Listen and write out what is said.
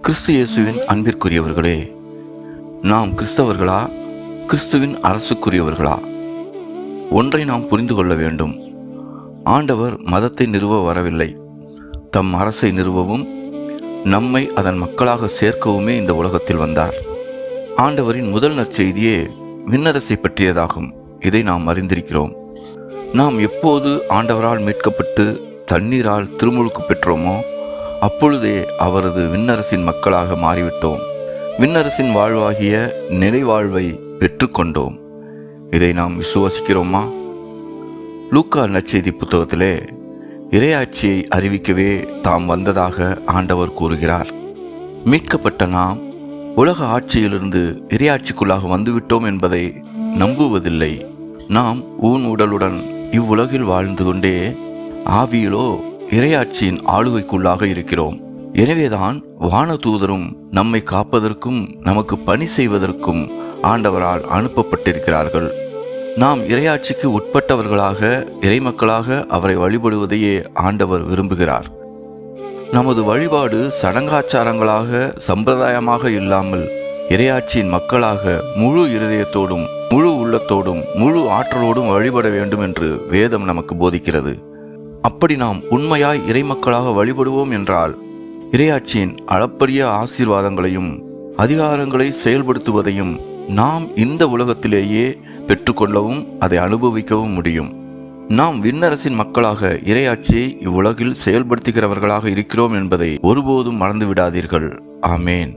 கிறிஸ்து இயேசுவின் அன்பிற்குரியவர்களே, நாம் கிறிஸ்தவர்களா, கிறிஸ்துவின் அரசுக்குரியவர்களா? ஒன்றை நாம் புரிந்து கொள்ள வேண்டும். ஆண்டவர் மதத்தை நிறுவ வரவில்லை. தம் அரசை நிறுவவும் நம்மை அதன் மக்களாக சேர்க்கவுமே இந்த உலகத்தில் வந்தார். ஆண்டவரின் முதல் நற்செய்தியே விண்ணரசை பற்றியதாகும். இதை நாம் அறிந்திருக்கிறோம். நாம் எப்போது ஆண்டவரால் மீட்கப்பட்டு தண்ணீரால் திருமுழுக்கு பெற்றோமோ அப்பொழுதே அவரது விண்ணரசின் மக்களாக மாறிவிட்டோம். விண்ணரசின் வாழ்வாகிய நிலைவாழ்வை பெற்றுக்கொண்டோம். இதை நாம் விசுவாசிக்கிறோமா? லூக்கா நற்செய்தி புத்தகத்திலே இறையாட்சியை அறிவிக்கவே தாம் வந்ததாக ஆண்டவர் கூறுகிறார். மீட்கப்பட்ட நாம் உலக ஆட்சியிலிருந்து இறையாட்சிக்குள்ளாக வந்துவிட்டோம் என்பதை நம்புவதில்லை. நாம் ஊன் உடலுடன் இவ்வுலகில் வாழ்ந்து கொண்டே ஆவியிலோ இறையாட்சியின் ஆளுகைக்குள்ளாக இருக்கிறோம். எனவேதான் வானதூதரும் நம்மை காப்பதற்கும் நமக்கு பணி செய்வதற்கும் ஆண்டவரால் அனுப்பப்பட்டிருக்கிறார்கள். நாம் இறையாட்சிக்கு உட்பட்டவர்களாக, இறைமக்களாக அவரை வழிபடுவதையே ஆண்டவர் விரும்புகிறார். நமது வழிபாடு சடங்காச்சாரங்களாக, சம்பிரதாயமாக இல்லாமல் இறையாட்சியின் மக்களாக முழு இருதயத்தோடும், முழு உள்ளத்தோடும், முழு ஆற்றலோடும் வழிபட வேண்டும் என்று வேதம் நமக்கு போதிக்கிறது. அப்படி நாம் உண்மையாய் இறைமக்களாக வழிபடுவோம் என்றால் இறையாட்சியின் அளப்பரிய ஆசீர்வாதங்களையும் அதிகாரங்களை செயல்படுத்துவதையும் நாம் இந்த உலகத்திலேயே பெற்றுக்கொள்ளவும் அதை அனுபவிக்கவும் முடியும். நாம் விண்ணரசின் மக்களாக இறையாட்சியை இவ்வுலகில் செயல்படுத்துகிறவர்களாக இருக்கிறோம் என்பதை ஒருபோதும் மறந்துவிடாதீர்கள். ஆமேன்.